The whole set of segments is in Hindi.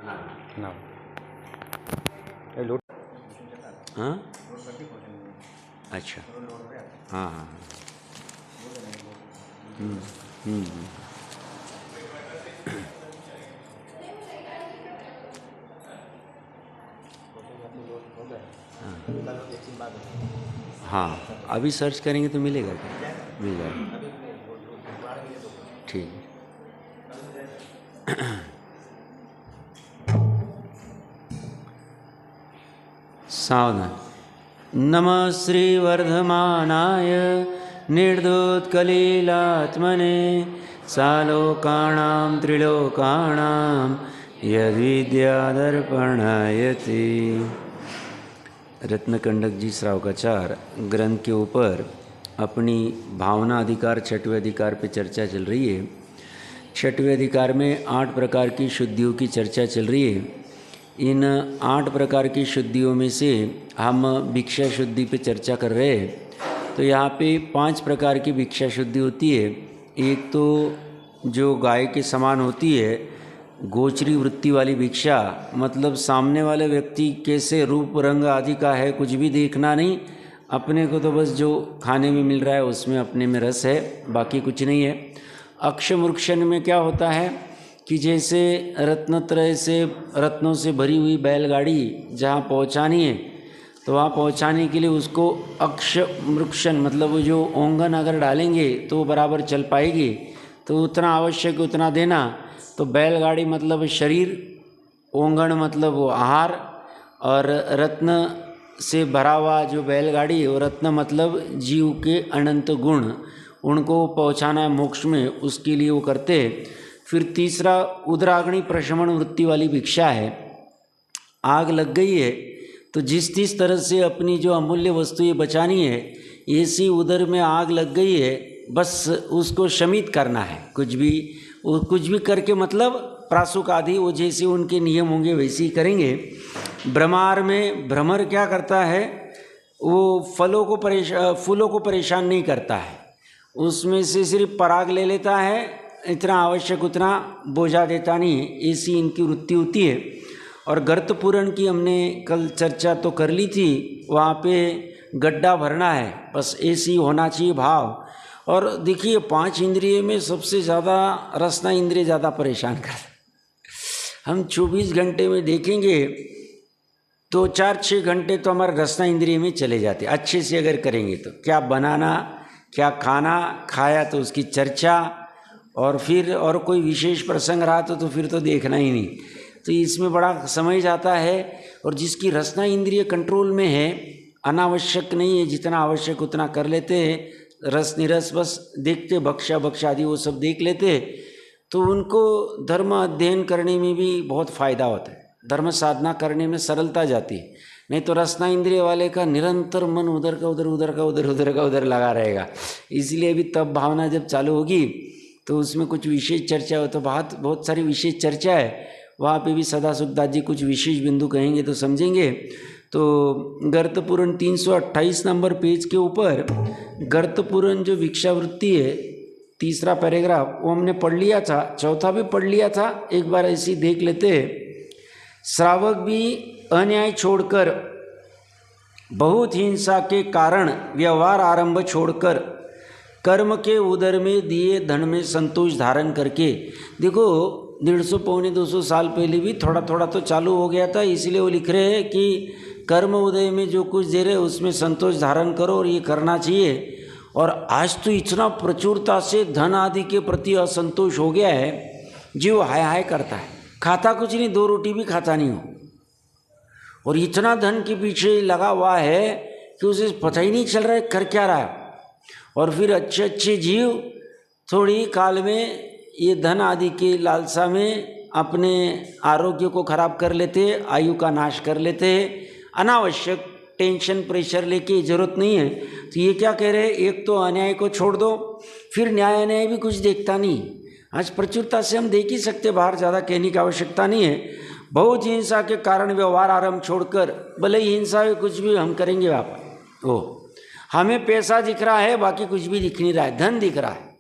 ना लोड। हाँ अच्छा हाँ हाँ हम्म, हम्म, हम्म। हाँ अभी सर्च करेंगे तो मिलेगा क्या? मिल जाएगा, ठीक है। सावधान। नमः श्रीवर्धमानाय निर्दोत्कलीलात्मने सालोकाणां त्रिलोकाणां यद्विद्यादर्पणयति। रत्नकंडक जी श्रावकाचार ग्रंथ के ऊपर अपनी भावना अधिकार छठवें अधिकार पे चर्चा चल रही है। छठवें अधिकार में 8 प्रकार की शुद्धियों की चर्चा चल रही है। इन 8 प्रकार की शुद्धियों में से हम भिक्षा शुद्धि पे चर्चा कर रहे हैं। तो यहाँ पे 5 प्रकार की भिक्षा शुद्धि होती है। एक तो जो गाय के समान होती है, गोचरी वृत्ति वाली भिक्षा, मतलब सामने वाले व्यक्ति कैसे रूप रंग आदि का है कुछ भी देखना नहीं, अपने को तो बस जो खाने में मिल रहा है उसमें अपने में रस है, बाकी कुछ नहीं है। अक्षमृक्षण में क्या होता है कि जैसे रत्नत्रय से रत्नों से भरी हुई बैलगाड़ी जहाँ पहुँचानी है तो वहाँ पहुँचाने के लिए उसको अक्षमृक्षण मतलब वो जो ओंगन अगर डालेंगे तो वो बराबर चल पाएगी, तो उतना आवश्यक उतना देना। तो बैलगाड़ी मतलब शरीर, ओंगण मतलब वो आहार, और रत्न से भरा हुआ जो बैलगाड़ी है वो रत्न मतलब जीव के अनंत गुण, उनको पहुँचाना है मोक्ष में, उसके लिए वो करते हैं। फिर तीसरा उदराग्नि प्रशमन वृत्ति वाली भिक्षा है। आग लग गई है तो जिस तरह से अपनी जो अमूल्य वस्तुएं बचानी है, ऐसी उदर में आग लग गई है, बस उसको शमित करना है। कुछ भी करके मतलब प्रासुक आदि वो जैसे उनके नियम होंगे वैसे ही करेंगे। भ्रमार में भ्रमर क्या करता है, वो फूलों को परेशान नहीं करता है, उसमें से सिर्फ पराग ले लेता है, इतना आवश्यक उतना बोझा देता नहीं है, ऐसी इनकी वृत्ति होती है। और गर्त पूरण की हमने कल चर्चा तो कर ली थी, वहाँ पे गड्ढा भरना है, बस ऐसी होना चाहिए भाव। और देखिए 5 इंद्रिय में सबसे ज़्यादा रसना इंद्रिय ज़्यादा परेशान कर, हम 24 घंटे में देखेंगे तो 4-6 घंटे तो हमारे रसना इंद्रिय में चले जाते, अच्छे से अगर करेंगे तो। क्या बनाना, क्या खाना, खाया तो उसकी चर्चा, और फिर और कोई विशेष प्रसंग रहा तो फिर तो देखना ही नहीं, तो इसमें बड़ा समय जाता है। और जिसकी रसना इंद्रिय कंट्रोल में है, अनावश्यक नहीं है, जितना आवश्यक उतना कर लेते हैं, रस निरस बस देखते, भक्षा आदि वो सब देख लेते, तो उनको धर्म अध्ययन करने में भी बहुत फायदा होता है, धर्म साधना करने में सरलता जाती है। नहीं तो रसना इंद्रिय वाले का निरंतर मन उधर का उधर लगा रहेगा। इसलिए अभी तब भावना जब चालू होगी तो उसमें कुछ विशेष चर्चा हो, तो बहुत सारी विशेष चर्चा है, वहाँ पे भी सदा सुखदास जी कुछ विशेष बिंदु कहेंगे तो समझेंगे। तो गर्तपूरण 328 नंबर पेज के ऊपर गर्तपूरण जो भिक्षावृत्ति है, तीसरा पैराग्राफ, वो हमने पढ़ लिया था, चौथा भी पढ़ लिया था, एक बार ऐसे ही देख लेते हैं। श्रावक भी अन्याय छोड़कर, बहुत हिंसा के कारण व्यवहार आरंभ छोड़कर, कर्म के उदर में दिए धन में संतोष धारण करके, देखो 150-200 साल पहले भी थोड़ा थोड़ा तो चालू हो गया था, इसलिए वो लिख रहे हैं कि कर्म उदय में जो कुछ दे रहे उसमें संतोष धारण करो और ये करना चाहिए। और आज तो इतना प्रचुरता से धन आदि के प्रति असंतोष हो गया है, जीव हाय हाय करता है, खाता कुछ नहीं, 2 रोटी भी खाता नहीं हो, और इतना धन के पीछे लगा हुआ है कि उसे पता ही नहीं चल रहा है कर क्या रहा है। और फिर अच्छे जीव थोड़ी काल में ये धन आदि के लालसा में अपने आरोग्य को खराब कर लेते, आयु का नाश कर लेते, अनावश्यक टेंशन प्रेशर लेके जरूरत नहीं है। तो ये क्या कह रहे हैं, एक तो अन्याय को छोड़ दो, फिर न्याय अन्याय भी कुछ देखता नहीं। आज प्रचुरता से हम देख ही सकते, बाहर ज़्यादा कहने की आवश्यकता नहीं है। बहुत हिंसा के कारण व्यवहार आरंभ छोड़कर, भले ही हिंसा है कुछ भी हम करेंगे, आप हमें पैसा दिख रहा है, बाकी कुछ भी दिख नहीं रहा है, धन दिख रहा है,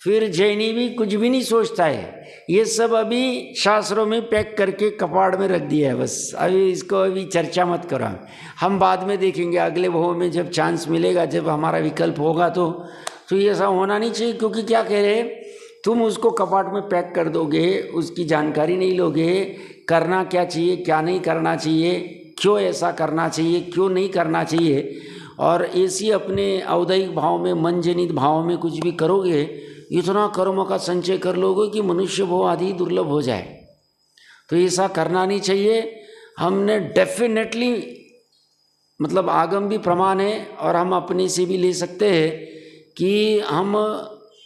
फिर जैनी भी कुछ भी नहीं सोचता है, ये सब अभी शास्त्रों में पैक करके कपाड़ में रख दिया है बस। अभी इसको अभी चर्चा मत करो, हम बाद में देखेंगे अगले भाव में जब चांस मिलेगा, जब हमारा विकल्प होगा तो ये ऐसा होना नहीं चाहिए। क्योंकि क्या कह रहे, तुम उसको कपाट में पैक कर दोगे, उसकी जानकारी नहीं लोगे, करना क्या चाहिए क्या नहीं करना चाहिए, क्यों ऐसा करना चाहिए क्यों नहीं करना चाहिए, और ऐसी अपने औदैहिक भाव में मन जनित भाव में कुछ भी करोगे, इतना कर्म का संचय कर लोगे कि मनुष्य भोग आदि दुर्लभ हो जाए। तो ऐसा करना नहीं चाहिए। हमने डेफिनेटली मतलब आगम भी प्रमाण है और हम अपने से भी ले सकते हैं कि हम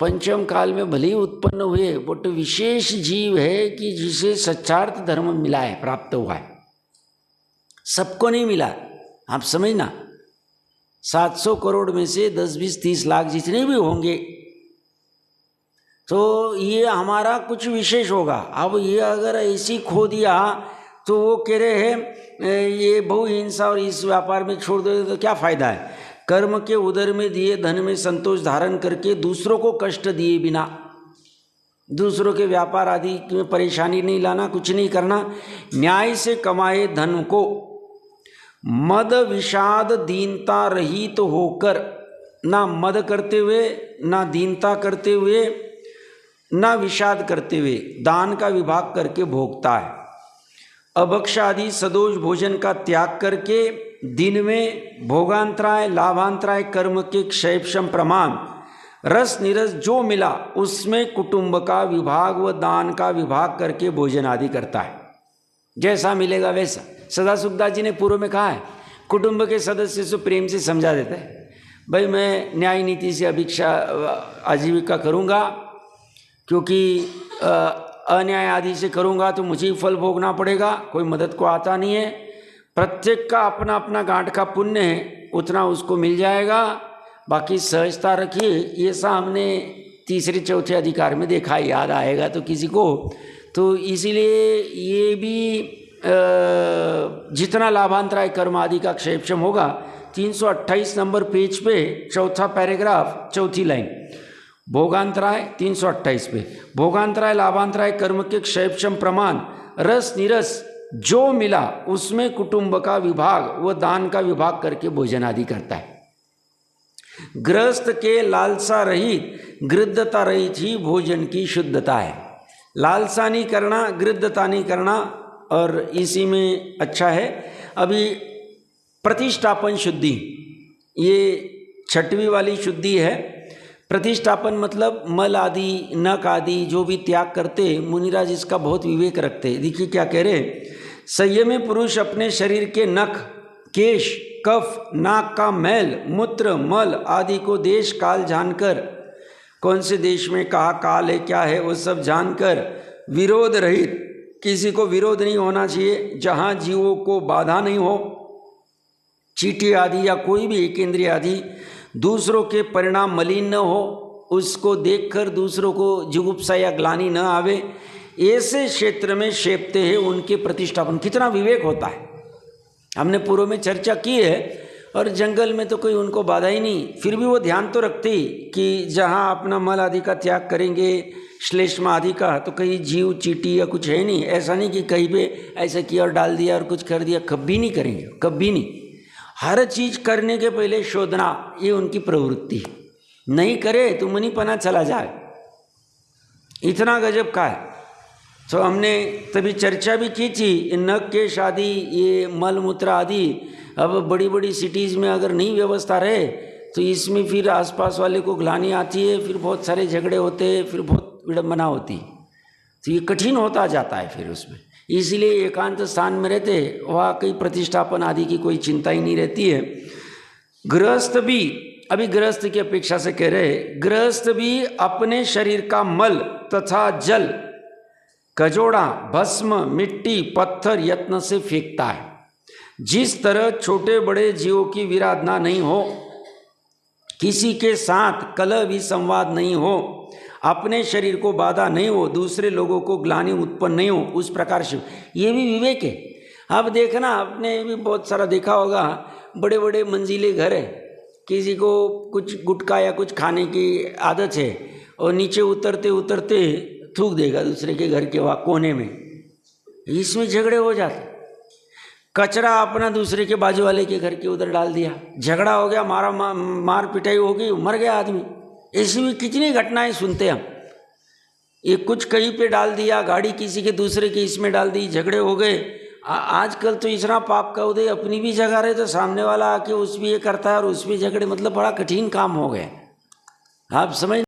पंचम काल में भले ही उत्पन्न हुए, बट विशेष जीव है कि जिसे सच्चार्थ धर्म मिला है, प्राप्त हुआ है, सबको नहीं मिला। आप समझना, 700 करोड़ में से 10, 20, 30 लाख जितने भी होंगे, तो ये हमारा कुछ विशेष होगा। अब ये अगर ऐसी खो दिया तो वो कह रहे हैं ये बहु हिंसा और इस व्यापार में छोड़ दो तो क्या फायदा है। कर्म के उदर में दिए धन में संतोष धारण करके दूसरों को कष्ट दिए बिना, दूसरों के व्यापार आदि में परेशानी नहीं लाना, कुछ नहीं करना। न्याय से कमाए धन को मद विषाद दीनता रहित तो होकर, ना मद करते हुए, ना दीनता करते हुए, ना विषाद करते हुए दान का विभाग करके भोगता है। अभक्ष आदि सदोष भोजन का त्याग करके दिन में भोगांतराय लाभांतराय कर्म के क्षयक्षम प्रमाण रस निरस जो मिला उसमें कुटुंब का विभाग व दान का विभाग करके भोजन आदि करता है। जैसा मिलेगा वैसा। सदा सुखदास जी ने पूर्व में कहा है, कुटुंब के सदस्य से प्रेम से समझा देता है, भाई मैं न्याय नीति से अभिक्षा आजीविका करूँगा, क्योंकि अन्याय आदि से करूँगा तो मुझे ही फल भोगना पड़ेगा, कोई मदद को आता नहीं है। प्रत्येक का अपना अपना गांठ का पुण्य है, उतना उसको मिल जाएगा, बाकी सहजता रखिए। ये सा हमने तीसरे चौथे अधिकार में देखा, याद आएगा तो किसी को। तो इसीलिए ये भी जितना लाभांतराय कर्म आदि का क्षेपक्षम होगा, 328 नंबर पेज पे चौथा पैराग्राफ चौथी लाइन, भोगांतराय 328 पे, भोगांतराय लाभांतराय कर्म के क्षेपक्षम प्रमाण रस निरस जो मिला उसमें कुटुंब का विभाग व दान का विभाग करके भोजन आदि करता है। गृहस्थ के लालसा रहित गृद्धता रहित ही भोजन की शुद्धता है। लालसा नहीं करना, गृद्धता नहीं करना, और इसी में अच्छा है। अभी प्रतिष्ठापन शुद्धि, ये 6वीं वाली शुद्धि है। प्रतिष्ठापन मतलब मल आदि नख आदि जो भी त्याग करते, मुनिराज इसका बहुत विवेक रखते। देखिए क्या कह रहे, संयमी पुरुष अपने शरीर के नख, केश, कफ, नाक का मैल, मूत्र, मल आदि को देश काल जानकर, कौन से देश में कहाँ काल है क्या है वो सब जानकर, विरोध रहित, किसी को विरोध नहीं होना चाहिए, जहाँ जीवों को बाधा नहीं हो, चींटी आदि या कोई भी एक इंद्रिय आदि दूसरों के परिणाम मलिन न हो, उसको देखकर दूसरों को जुगुप्सा या ग्लानि न आवे, ऐसे क्षेत्र में शेपते हैं उनके प्रतिष्ठापन। कितना विवेक होता है, हमने पूर्व में चर्चा की है। और जंगल में तो कोई उनको बाधा ही नहीं, फिर भी वो ध्यान तो रखते ही कि जहाँ अपना मल आदि का त्याग करेंगे, श्लेष्म आदि का, तो कहीं जीव चींटी या कुछ है नहीं। ऐसा नहीं कि कहीं पे ऐसा किया और डाल दिया और कुछ कर दिया, कभी नहीं करेंगे, कभी नहीं। हर चीज़ करने के पहले शोधना, ये उनकी प्रवृत्ति। नहीं करे तो मुनिपना चला जाए, इतना गजब का है। तो हमने तभी चर्चा भी की थी, नख केश आदि, ये मल मूत्र आदि, अब बड़ी बड़ी सिटीज़ में अगर नहीं व्यवस्था रहे तो इसमें फिर आसपास वाले को ग्लानि आती है, फिर बहुत सारे झगड़े होते हैं, फिर बहुत विडम्बना होती, तो ये कठिन होता जाता है फिर उसमें। इसलिए एकांत स्थान में रहते, वहाँ कई प्रतिष्ठापन आदि की कोई चिंता ही नहीं रहती है। गृहस्थ भी, अभी गृहस्थ की अपेक्षा से कह रहे, गृहस्थ भी अपने शरीर का मल तथा जल, कजोड़ा, भस्म, मिट्टी, पत्थर यत्न से फेंकता है। जिस तरह छोटे बड़े जीवों की विराधना नहीं हो, किसी के साथ कलह भी संवाद नहीं हो, अपने शरीर को बाधा नहीं हो, दूसरे लोगों को ग्लानि उत्पन्न नहीं हो, उस प्रकार से ये भी विवेक है। अब देखना, आपने भी बहुत सारा देखा होगा, बड़े बड़े मंजिले घर है, किसी को कुछ गुटखा या कुछ खाने की आदत है और नीचे उतरते उतरते थूक देगा दूसरे के घर के वहाँ कोने में, इसमें झगड़े हो जाते। कचरा अपना दूसरे के बाजू वाले के घर के उधर डाल दिया, झगड़ा हो गया, मार पिटाई हो गई, मर गया आदमी। ऐसी भी कितनी घटनाएं सुनते हम। ये कुछ कहीं पे डाल दिया, गाड़ी किसी के दूसरे के इसमें डाल दी, झगड़े हो गए। आजकल तो इतना पाप का उदय, अपनी भी जगह रहे तो सामने वाला आके उस भी ये करता है और उस भी झगड़े, मतलब बड़ा कठिन काम हो गए। आप समझ